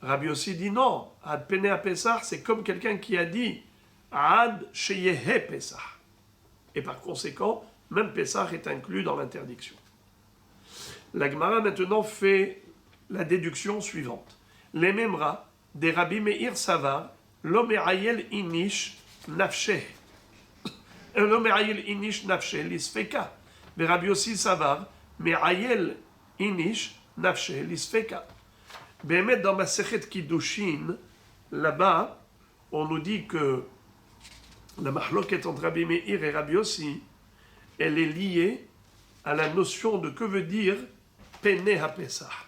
Rabbi aussi dit non, Ad Pene Pesach, c'est comme quelqu'un qui a dit Ad Sheyehe Pesach. Et par conséquent, même Pesach est inclus dans l'interdiction. La Gemara maintenant fait la déduction suivante. Les Memra des Rabbi Meir Savar, l'Omerayel Inish Nafsheh. L'Omerayel Inish Nafsheh Lisfeka. Mais Rabbi aussi Savar, Merayel Inish Nafsheh Lisfeka. Bémet dans ma Sechet Kiddushin, là-bas, on nous dit que la mahloket entre Rabbi Meir et Rabbi Yossi, elle est liée à la notion de que veut dire Pene HaPesach.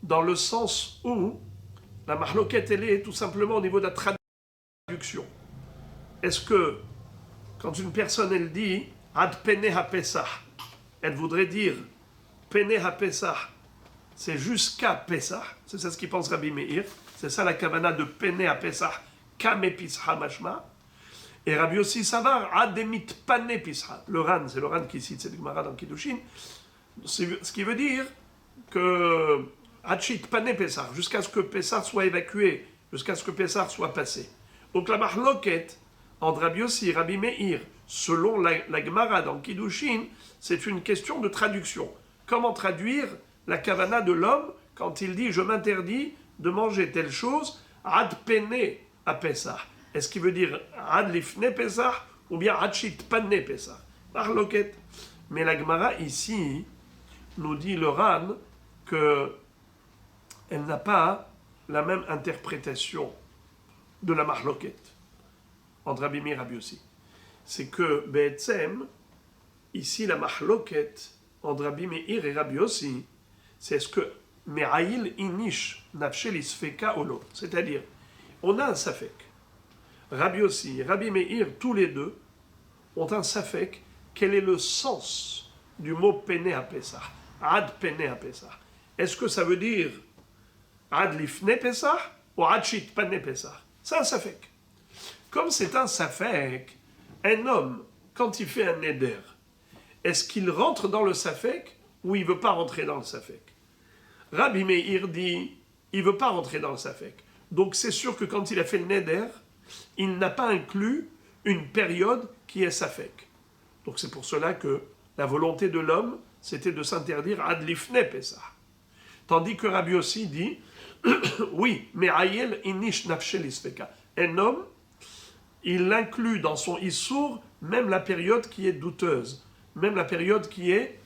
Dans le sens où la mahloket, elle est tout simplement au niveau de la traduction. Est-ce que, quand une personne, elle dit Ad Pene HaPesach, elle voudrait dire Pene HaPesach, c'est jusqu'à Pesach, c'est ça ce qu'il pense Rabbi Meir, c'est ça la kavana de Pene HaPesach, Kame Pischa Mashma. Et Rabbi Yossi Savar, Ademit Pane Pischa. Le Ran, c'est le Ran qui cite cette Gemara dans Kiddushin, ce qui veut dire que Hachit Pane Pesach, jusqu'à ce que Pesach soit évacué, jusqu'à ce que Pesach soit passé. Donc la mahloket entre Rabbi Yossi et Rabbi Meir, selon la Gemara dans Kiddushin, c'est une question de traduction. Comment traduire la kavana de l'homme quand il dit « je m'interdis de manger telle chose » ad pene à Pesach. Est-ce qu'il veut dire ad lifne Pesach ou bien ad shit pane Pesach? Mahloket. Mais la Gemara ici nous dit le Ran que elle n'a pas la même interprétation de la mahloket entre Rabbi Meir et Rabbi Yossi. C'est que Be'etzem, ici la mahloket entre Rabbi Meir et Rabbi Yossi, c'est ce que Me'ayil inish nafshel isfeka olo. C'est-à-dire, on a un safek. Rabbi Yossi et Rabbi Meir, tous les deux, ont un safek. Quel est le sens du mot pene à Pesach? Ad pene à Pesach. Est-ce que ça veut dire ad lifne Pesach ou ad shit pane Pesach? C'est un safek. Comme c'est un safek, un homme, quand il fait un neder, est-ce qu'il rentre dans le safek ou il ne veut pas rentrer dans le safek? Rabbi Meir dit, il ne veut pas rentrer dans le safek. Donc c'est sûr que quand il a fait le neder, il n'a pas inclus une période qui est safek. Donc c'est pour cela que la volonté de l'homme, c'était de s'interdire ad lifnei Pesach. Tandis que Rabbi Yossi dit, oui, mais Ayel inish nafshel isfeka. Un homme, il inclut dans son issour même la période qui est douteuse, même la période qui est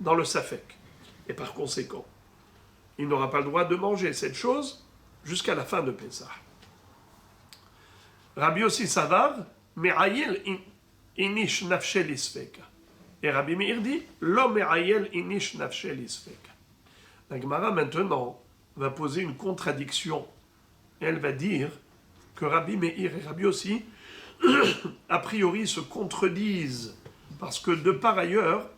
dans le safek. Et par conséquent, il n'aura pas le droit de manger cette chose jusqu'à la fin de Pesach. Rabbi Yossi Savar, Me'ayel inish nafshel isfeka. Et Rabbi Meir dit, Lo me'ayel inish nafshel isfeka. La Gemara maintenant va poser une contradiction. Elle va dire que Rabbi Meir et Rabbi Yossi, a priori, se contredisent. Parce que de par ailleurs,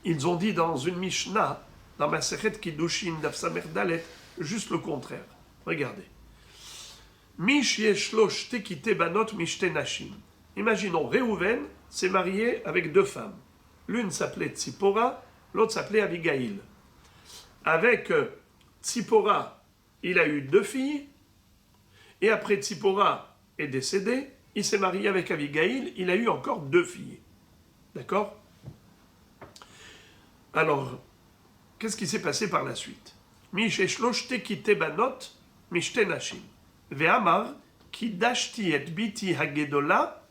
ils ont dit dans une Mishnah, dans Masechet Kiddushin, Daf Samer Dalet, juste le contraire. Regardez. Mish yeshlo shte kite banot mishte nashim. Imaginons, Réhouven s'est marié avec deux femmes. L'une s'appelait Tzipora, l'autre s'appelait Abigail. Avec Tzipora, il a eu deux filles, et après Tzipora est décédée, il s'est marié avec Abigail, il a eu encore deux filles. D'accord? Alors, qu'est-ce qui s'est passé par la suite? Mish eshlo shte kite banot mishte nashim. Ve'amar ki dashti et biti hagedola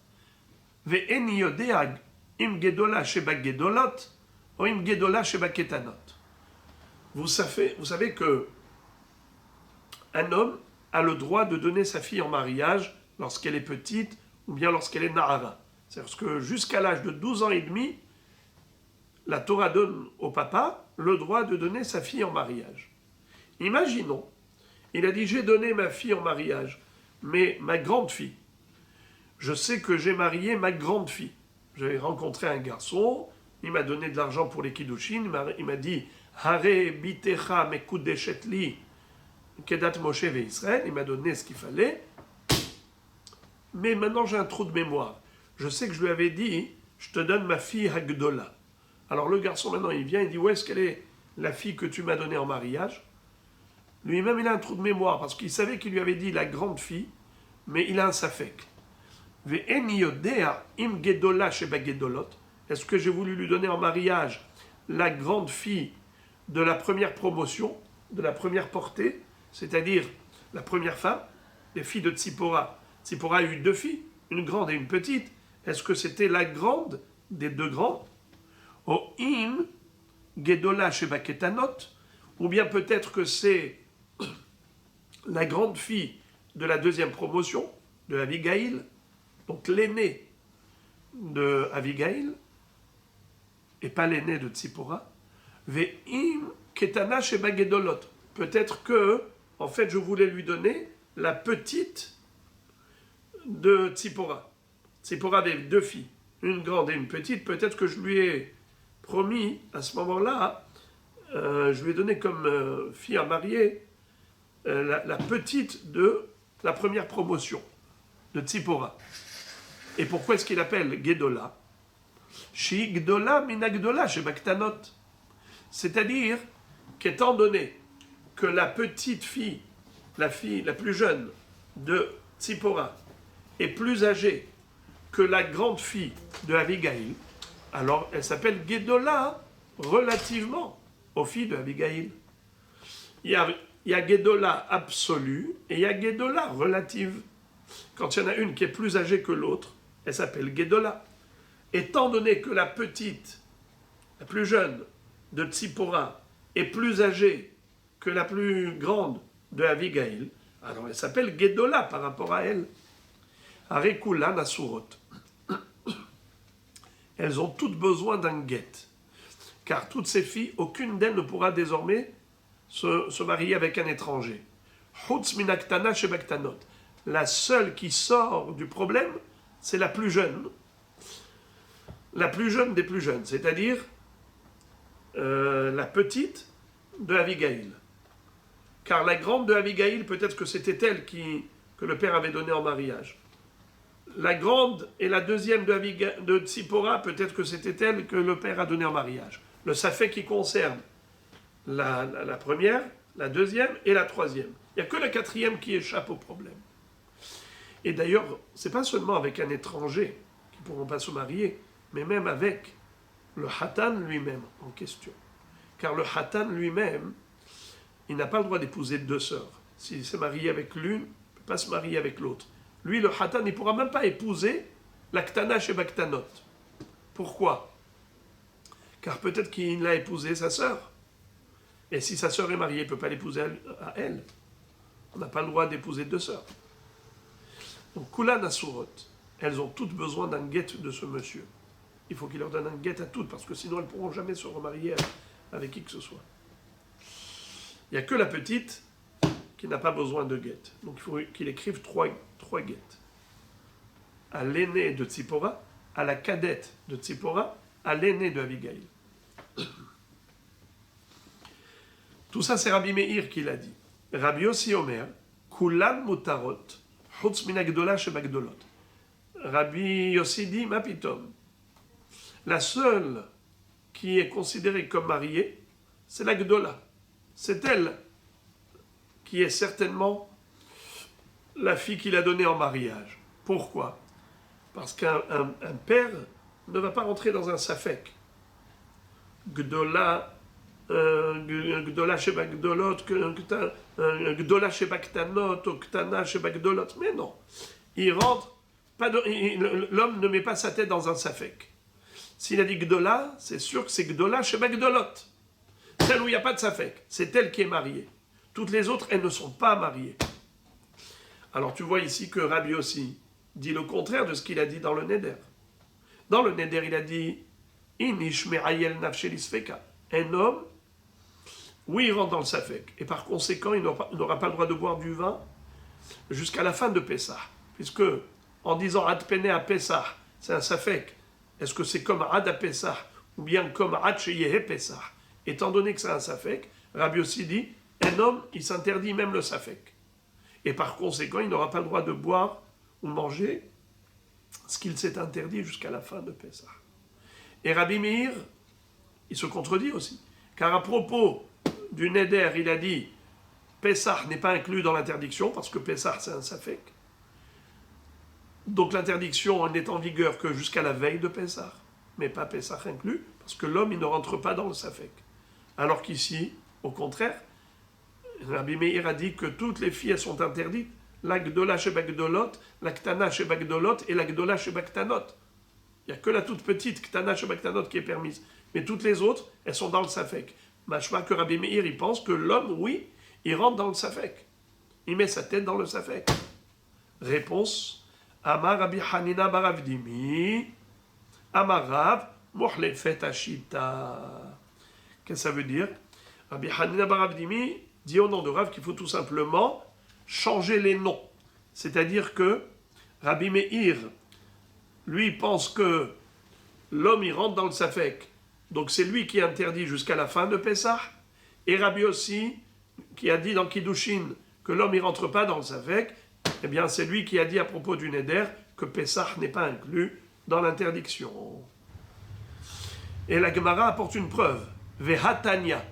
ve'en yodea im gedola sheba gedolot ou im gedola sheba ketanot. Vous savez que un homme a le droit de donner sa fille en mariage lorsqu'elle est petite ou bien lorsqu'elle est nahara. C'est-à-dire que jusqu'à l'âge de 12 ans et demi, la Torah donne au papa le droit de donner sa fille en mariage. Imaginons, il a dit, j'ai donné ma fille en mariage, mais ma grande fille, je sais que j'ai marié ma grande fille. J'ai rencontré un garçon, il m'a donné de l'argent pour les kiddushin, il m'a dit, Hare bitecha mekudeshet li kedat Moshe ve'Israël, il m'a donné ce qu'il fallait, mais maintenant j'ai un trou de mémoire. Je sais que je lui avais dit, je te donne ma fille Hagdola. Alors le garçon maintenant il vient, il dit, où est-ce qu'elle est la fille que tu m'as donnée en mariage? Lui-même il a un trou de mémoire, parce qu'il savait qu'il lui avait dit la grande fille, mais il a un safek. Ve'en yodea im gedola sheba gedolot. Est-ce que j'ai voulu lui donner en mariage la grande fille de la première promotion, de la première portée, c'est-à-dire la première femme, les filles de Tzipora. Tzipora a eu deux filles, une grande et une petite. Est-ce que c'était la grande des deux grandes? O im gedola sheba ketanot, ou bien peut-être que c'est la grande fille de la deuxième promotion, de Abigail, donc l'aînée de Abigail, et pas l'aînée de Tzipora. Ve'im ketana sheba gedolot. Peut-être que, en fait, je voulais lui donner la petite de Tzipora. Tzipora avait deux filles, une grande et une petite. Peut-être que je lui ai promis, à ce moment-là, je lui ai donné comme fille à marier la petite de la première promotion de Tzipora. Et pourquoi est-ce qu'il appelle Gedola? Shi Gdola mina Gdola sheba ktanot. C'est-à-dire qu'étant donné que la petite fille, la fille la plus jeune de Tzipora, est plus âgée que la grande fille de Abigail, alors elle s'appelle Gedola relativement aux filles de Abigail. Il y a Gedola absolue et il y a Gedola relative. Quand il y en a une qui est plus âgée que l'autre, elle s'appelle Gedola. Étant donné que la petite, la plus jeune de Tzipora est plus âgée que la plus grande de Abigail, alors elle s'appelle Gedola par rapport à elle. Arekula Nasurot. Elles ont toutes besoin d'un guet. Car toutes ces filles, aucune d'elles ne pourra désormais se marier avec un étranger. Chutz minaktana shebaktanot. La seule qui sort du problème, c'est la plus jeune. La plus jeune des plus jeunes, c'est-à-dire la petite de Abigail. Car la grande de Abigail, peut-être que c'était elle que le père avait donnée en mariage. La grande et la deuxième de Tzipora, peut-être que c'était elle que le père a donnée en mariage. Le safek qui concerne la première, la deuxième et la troisième. Il n'y a que la quatrième qui échappe au problème. Et d'ailleurs, ce n'est pas seulement avec un étranger qui pourront pas se marier, mais même avec le Hatan lui-même en question. Car le Hatan lui-même, il n'a pas le droit d'épouser deux sœurs. S'il s'est marié avec l'une, il ne peut pas se marier avec l'autre. Lui, le Hatan, il ne pourra même pas épouser la Ktana chez Baktanot. Pourquoi? Car peut-être qu'il a épousé sa sœur. Et si sa sœur est mariée, il ne peut pas l'épouser à elle. On n'a pas le droit d'épouser deux sœurs. Donc, Kulan Asurot, elles ont toutes besoin d'un guet de ce monsieur. Il faut qu'il leur donne un guet à toutes, parce que sinon elles ne pourront jamais se remarier avec qui que ce soit. Il n'y a que la petite qui n'a pas besoin de guet. Donc il faut qu'il écrive trois guets. À l'aîné de Tzipora, à la cadette de Tzipora, à l'aîné de Abigail. Tout ça, c'est Rabbi Meir qui l'a dit. Rabbi Yossi Omer, Kulan mutarot, chutz min hagdola shebagdolot. Rabbi Yossi dit, ma pitom. La seule qui est considérée comme mariée, c'est la Gdola. C'est elle qui est certainement la fille qu'il a donnée en mariage. Pourquoi? Parce qu'un père ne va pas rentrer dans un safek. Gdola sheba Gdolot, Gdola sheba Ktanot, ou Ktana sheba Gdolot. Mais non. Il rentre, l'homme ne met pas sa tête dans un safek. S'il a dit Gdola, c'est sûr que c'est Gdola sheba Gdolot. Celle où il n'y a pas de safek, c'est elle qui est mariée. Toutes les autres, elles ne sont pas mariées. Alors tu vois ici que Rabbi aussi dit le contraire de ce qu'il a dit dans le Neder. Dans le Neder, il a dit Inish me'ayel nafshel isfeka. Un homme, oui, il rentre dans le safek. Et par conséquent, il n'aura pas le droit de boire du vin jusqu'à la fin de Pessah. Puisque, en disant Ad Pene à Pessah, c'est un safek. Est-ce que c'est comme Ad à Pessah ou bien comme Ad Sheyehe Pessah? Étant donné que c'est un safek, Rabbi aussi dit, un homme, il s'interdit même le safek. Et par conséquent, il n'aura pas le droit de boire ou manger ce qu'il s'est interdit jusqu'à la fin de Pessah. Et Rabbi Meir, il se contredit aussi. Car à propos du Neder, il a dit, Pessah n'est pas inclus dans l'interdiction, parce que Pessah, c'est un safek. Donc l'interdiction n'est en vigueur que jusqu'à la veille de Pessah, mais pas Pessah inclus, parce que l'homme, il ne rentre pas dans le safek. Alors qu'ici, au contraire, Rabbi Meir a dit que toutes les filles, elles sont interdites. La Gdola sheba Gdolot, la Ktana sheba Gdolot et la Gdola sheba Ktanot. Il n'y a que la toute petite Ktana sheba Ktanot qui est permise. Mais toutes les autres, elles sont dans le safek. Machma que Rabbi Meir, il pense que l'homme, oui, il rentre dans le safek. Il met sa tête dans le safek. Réponse, Amar Rabbi Hanina baravdimi, Amar Rav, Mohlefet Ashita. Qu'est-ce que ça veut dire? Rabbi Hanina baravdimi dit au nom de Rav qu'il faut tout simplement changer les noms. C'est-à-dire que Rabbi Meir, lui, pense que l'homme, il rentre dans le safek. Donc c'est lui qui est interdit jusqu'à la fin de Pessah. Et Rabbi aussi, qui a dit dans Kiddushin que l'homme, il rentre pas dans le safek, eh bien c'est lui qui a dit à propos du Neder que Pessah n'est pas inclus dans l'interdiction. Et la Gemara apporte une preuve. Vehatanya.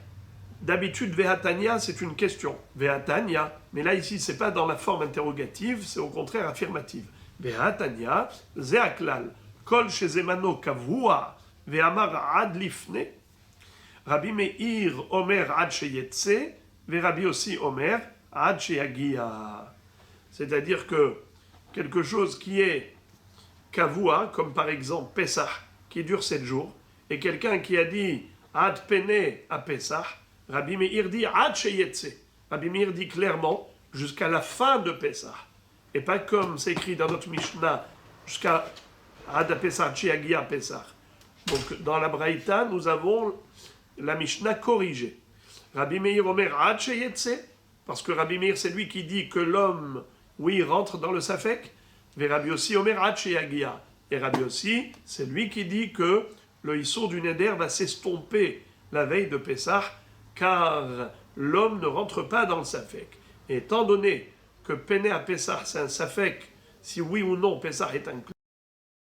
D'habitude, Vehatanya, c'est une question. Vehatanya, mais là, ici, c'est pas dans la forme interrogative, c'est au contraire affirmative. Vehatanya, Zeaklal, Kol Shezemano Kavua, Vehamar Ad Lifne, Rabbi Meir Omer Ad Sheyetse, Rabbi aussi Omer Ad Sheyagia. C'est-à-dire que quelque chose qui est Kavua, comme par exemple Pessah, qui dure 7 jours, et quelqu'un qui a dit Ad Pene à Pessah, Rabbi Meir dit Ad Sheyetse. Rabbi Meir dit clairement jusqu'à la fin de Pessah. Et pas comme c'est écrit dans notre Mishnah, jusqu'à Ad Pessah, Sheyagia Pessah. Donc dans la Braïta, nous avons la Mishnah corrigée. Rabbi Meir Omer Ad Sheyetse, parce que Rabbi Meir c'est lui qui dit que l'homme, oui, rentre dans le Safek. Mais Rabbi aussi Omer Ad Sheyagia. Et Rabbi aussi, c'est lui qui dit que le Issour du Neder va s'estomper la veille de Pessah, car l'homme ne rentre pas dans le Safek. Et étant donné que Pene à Pessah, c'est un Safek, si oui ou non Pessah est inclus,